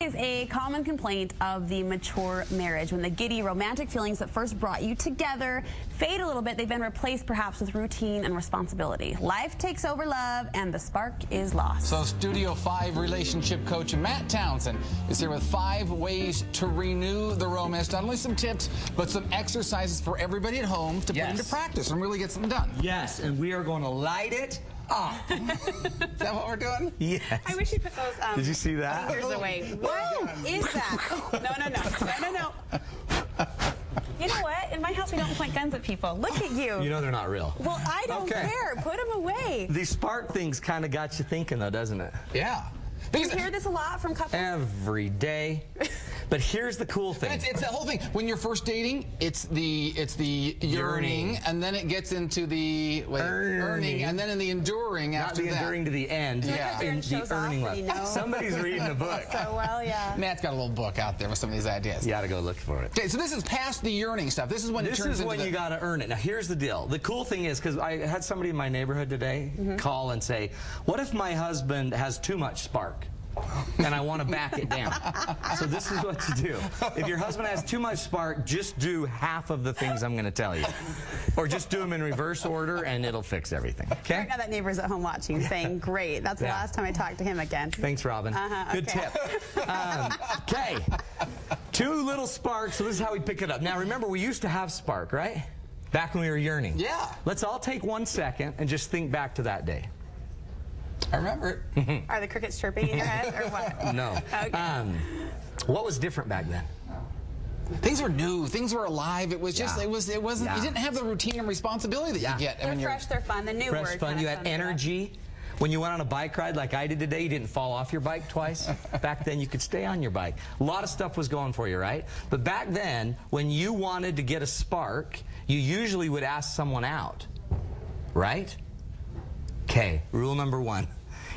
Is a common complaint of the mature marriage when the giddy romantic feelings that first brought you together fade a little bit. They've been replaced perhaps with routine and responsibility. Life takes over love and the spark is lost. So Studio 5 relationship coach Matt Townsend is here with 5 ways to renew the romance. Not only some tips, but some exercises for everybody at home to put into practice and really get something done. Yes, and we are going to light it up. Is that what we're doing? Yes. I wish you put those Did you see that? fingers away. What is that? No. You know what? In my house, we don't point guns at people. Look at you. You know they're not real. Well, I don't care. Put them away. These spark things kind of got you thinking, though, doesn't it? Yeah. You hear this a lot from couples? Every day. But here's the cool thing. It's the whole thing. When you're first dating, it's the yearning, and then it gets into the earning, and then in the enduring after that. Not the enduring to the end. Yeah. The earning level. Somebody's reading a book. So well, yeah. Matt's got a little book out there with some of these ideas. You got to go look for it. Okay, so this is past the yearning stuff. This is when it turns into This is when you got to earn it. Now, here's the deal. The cool thing is, because I had somebody in my neighborhood today call and say, what if my husband has too much spark? And I want to back it down. So this is what to do. If your husband has too much spark, just do half of the things I'm going to tell you. Or just do them in reverse order, and it'll fix everything. Okay? Right now that neighbor's at home watching, saying, great. That's the last time I talked to him again. Thanks, Robin. Good tip. Okay. 2 little sparks, so this is how we pick it up. Now, remember, we used to have spark, right? Back when we were yearning. Yeah. Let's all take 1 second and just think back to that day. I remember it. Are the crickets chirping in your head, or what? No. Okay. What was different back then? Things were new. Things were alive. It was just, it wasn't, you didn't have the routine and responsibility that you get. They're fresh, they're fun, the new word. Fresh fun, you had energy. When you went on a bike ride like I did today, you didn't fall off your bike twice. Back then, you could stay on your bike. A lot of stuff was going for you, right? But back then, when you wanted to get a spark, you usually would ask someone out, right? Okay, rule number 1.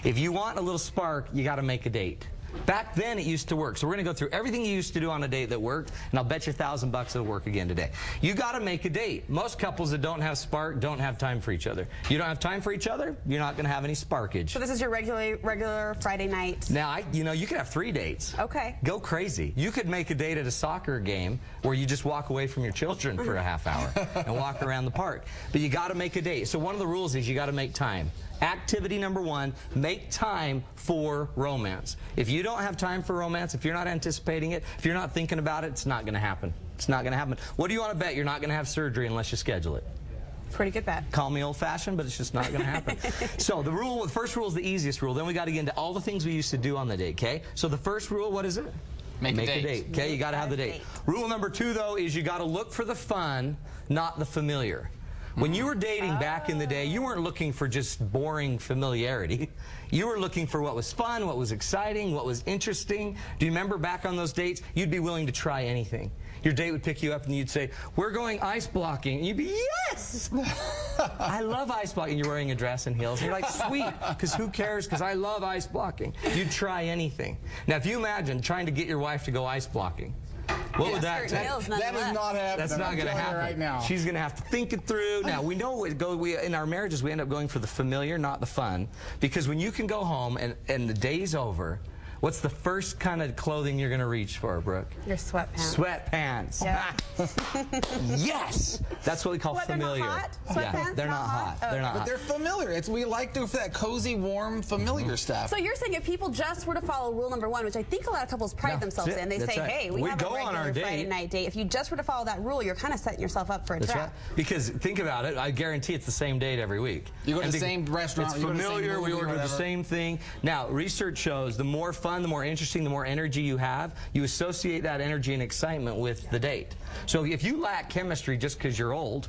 If you want a little spark, you got to make a date. Back then, it used to work. So we're going to go through everything you used to do on a date that worked, and I'll bet you $1,000 it'll work again today. You got to make a date. Most couples that don't have spark don't have time for each other. You don't have time for each other, you're not going to have any sparkage. So this is your regular Friday night? Now, you could have 3 dates. Okay. Go crazy. You could make a date at a soccer game where you just walk away from your children for a half hour and walk around the park. But you got to make a date. So one of the rules is you got to make time. Activity number 1, make time for romance. If you don't have time for romance, if you're not anticipating it, if you're not thinking about it, it's not going to happen. It's not going to happen. What do you want to bet? You're not going to have surgery unless you schedule it. Pretty good bet. Call me old-fashioned, but it's just not going to happen. So the first rule is the easiest rule. Then we got to get into all the things we used to do on the date, okay? So the first rule, what is it? Make a date. Okay, you got to have the date. Rule number 2, though, is you got to look for the fun, not the familiar. When you were dating back in the day, you weren't looking for just boring familiarity. You were looking for what was fun, what was exciting, what was interesting. Do you remember back on those dates? You'd be willing to try anything. Your date would pick you up and you'd say, we're going ice blocking. And you'd be, yes! I love ice blocking. You're wearing a dress and heels. And you're like, sweet, because who cares? Because I love ice blocking. You'd try anything. Now, if you imagine trying to get your wife to go ice blocking, what would that take? That is not happening. That's not going to happen right now. She's going to have to think it through. Now, we know in our marriages, we end up going for the familiar, not the fun. Because when you can go home and the day's over, what's the first kind of clothing you're going to reach for, Brooke? Your sweatpants. Sweatpants. Yeah. Yes! That's what we call familiar. They're not hot? Sweatpants? Yeah, they're not hot. Oh. They're not But hot. they're familiar. We like to for that cozy, warm, familiar stuff. So you're saying if people just were to follow rule number 1, which I think a lot of couples pride themselves in, they say, hey, we have a regular Friday night date. If you just were to follow that rule, you're kind of setting yourself up for a trap. Right. Because think about it, I guarantee it's the same date every week. You go to the same restaurant. It's familiar, we order the same thing. Now, research shows the more fun, the more interesting, the more energy you have, you associate that energy and excitement with the date. So if you lack chemistry just because you're old,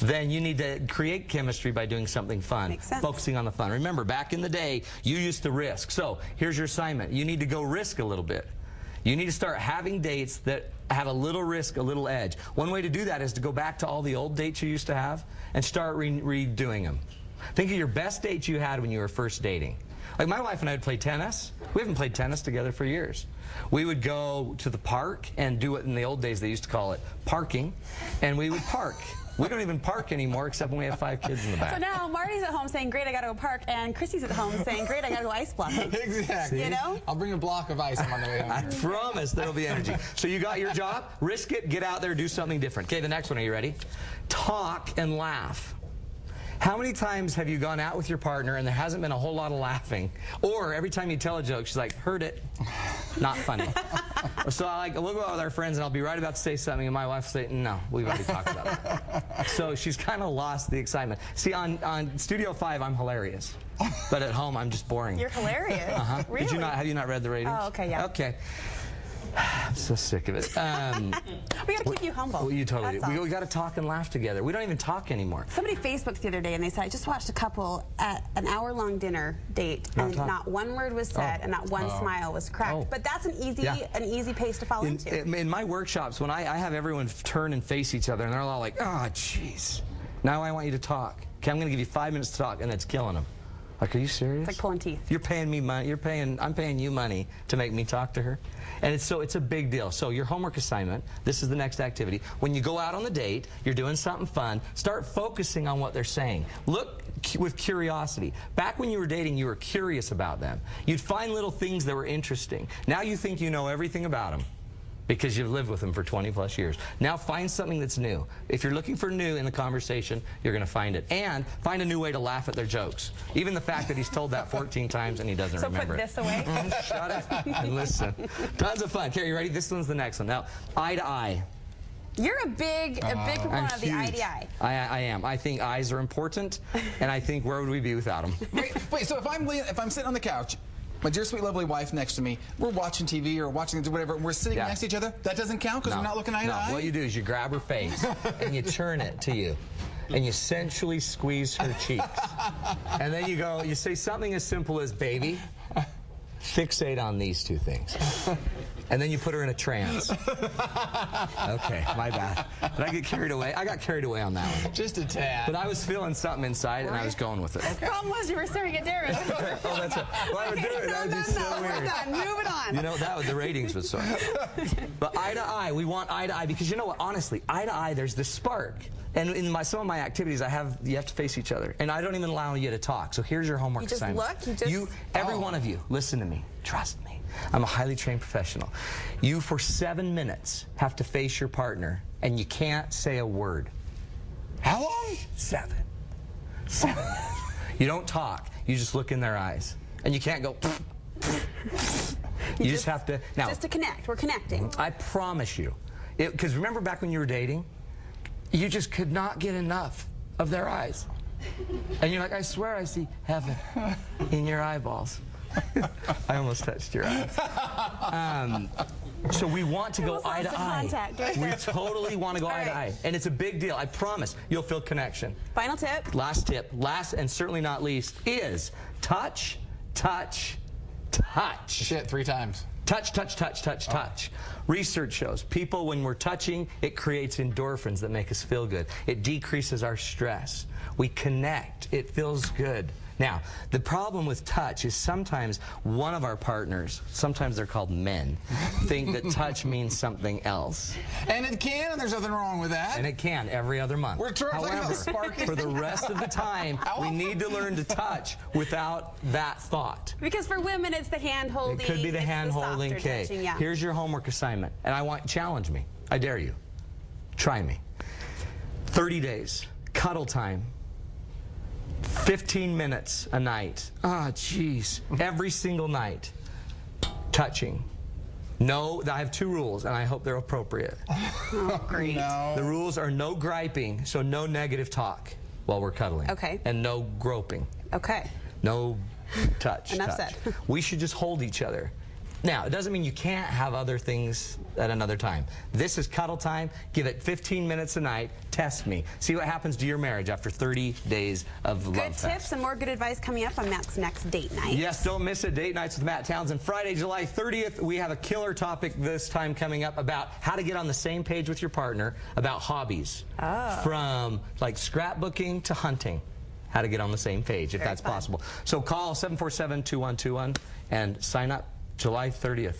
then you need to create chemistry by doing something fun, focusing on the fun. Remember, back in the day, you used to risk. So here's your assignment. You need to go risk a little bit. You need to start having dates that have a little risk, a little edge. One way to do that is to go back to all the old dates you used to have and start redoing them. Think of your best dates you had when you were first dating. Like my wife and I would play tennis. We haven't played tennis together for years. We would go to the park and do what in the old days they used to call it parking, and we would park. We don't even park anymore except when we have 5 kids in the back. So now Marty's at home saying, great, I got to go park, and Christy's at home saying, great, I got to go ice blocking. Exactly. You know? I'll bring a block of ice on the way home. I promise there'll be energy. So you got your job, risk it, get out there, do something different. Okay, the next one, are you ready? Talk and laugh. How many times have you gone out with your partner and there hasn't been a whole lot of laughing? Or every time you tell a joke, she's like, heard it, not funny. So we'll go out with our friends and I'll be right about to say something and my wife will say, no, we've already talked about it. So she's kind of lost the excitement. See, on Studio 5, I'm hilarious. But at home, I'm just boring. You're hilarious. Really? Have you not read the ratings? Oh, okay, yeah. Okay. I'm so sick of it. We got to keep you humble. Well, you totally do. We got to talk and laugh together. We don't even talk anymore. Somebody Facebooked the other day and they said, I just watched a couple at an hour-long dinner date and not one word was said and not one smile was cracked. But that's an easy pace to fall into. In my workshops, when I have everyone turn and face each other and they're all like, oh, jeez. Now I want you to talk. Okay, I'm going to give you 5 minutes to talk, and it's killing them. Like, are you serious? It's like pulling teeth. You're paying me money. I'm paying you money to make me talk to her. And it's a big deal. So your homework assignment, this is the next activity. When you go out on the date, you're doing something fun, start focusing on what they're saying. Look with curiosity. Back when you were dating, you were curious about them. You'd find little things that were interesting. Now you think you know everything about them, because you've lived with them for 20+ years. Now find something that's new. If you're looking for new in the conversation, you're going to find it. And find a new way to laugh at their jokes. Even the fact that he's told that 14 times and he doesn't remember it. So put this away? Shut up and listen. Tons of fun. Okay, you ready? This one's the next one. Now, eye to eye. You're a big proponent of the eye to eye. I am. I think eyes are important, and I think where would we be without them? Wait, so if I'm sitting on the couch, my dear, sweet, lovely wife next to me, we're watching TV or watching whatever, and we're sitting next to each other, that doesn't count because we're not looking eye to eye? What you do is you grab her face, and you turn it to you, and you sensually squeeze her cheeks. And then you say something as simple as, baby, fixate on these 2 things. And then you put her in a trance. Okay, my bad. Did I get carried away? I got carried away on that one. Just a tad. But I was feeling something inside, and I was going with it. The problem was you were staring at Darren. Oh, that's right. Well, I would do it. That would be so weird. We're done. Move it on. You know, the ratings would soar. But eye to eye, we want eye to eye, because you know what? Honestly, eye to eye, there's this spark. And in some of my activities, you have to face each other, and I don't even allow you to talk. So here's your homework assignment. Every one of you, listen to me. Trust me. I'm a highly trained professional. You, for 7 minutes, have to face your partner, and you can't say a word. How long? 7 minutes. You don't talk. You just look in their eyes, and you can't go. You just have to. Now, just to connect. We're connecting. I promise you, because remember back when you were dating, you just could not get enough of their eyes. And you're like, I swear I see heaven in your eyeballs. I almost touched your eyes. So we want to go eye to eye. We totally want to go eye to eye. And it's a big deal. I promise you'll feel connection. Final tip. Last tip, last and certainly not least, is touch, touch, touch. Shit, 3 times. Touch, touch, touch, touch, touch. Research shows people, when we're touching, it creates endorphins that make us feel good. It decreases our stress. We connect. It feels good. Now, the problem with touch is sometimes one of our partners, sometimes they're called men, think that touch means something else. And it can, and there's nothing wrong with that. And it can, every other month. However, for the rest of the time, we need to learn to touch without that thought. Because for women, it's the hand-holding. It could be the hand-holding. Okay, yeah. Here's your homework assignment, and challenge me. I dare you. Try me. 30 days, cuddle time. 15 minutes a night. Ah, jeez. Every single night. Touching. No, I have 2 rules, and I hope they're appropriate. Oh, great. No. The rules are no griping, so no negative talk while we're cuddling. Okay. And no groping. Okay. No touch. Enough said. We should just hold each other. Now, it doesn't mean you can't have other things at another time. This is cuddle time. Give it 15 minutes a night. Test me. See what happens to your marriage after 30 days of love fest. Good tips and more good advice coming up on Matt's next date night. Yes, don't miss it. Date nights with Matt Townsend. Friday, July 30th, we have a killer topic this time coming up about how to get on the same page with your partner about hobbies. Oh. From like scrapbooking to hunting. How to get on the same page, if that's possible. So call 747-2121 and sign up. July 30th.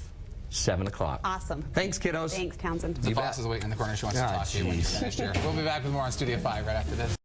7 o'clock. Awesome. Thanks, kiddos. Thanks, Townsend. The boss is waiting in the corner. She wants to talk to you when you finish here. We'll be back with more on Studio 5 right after this.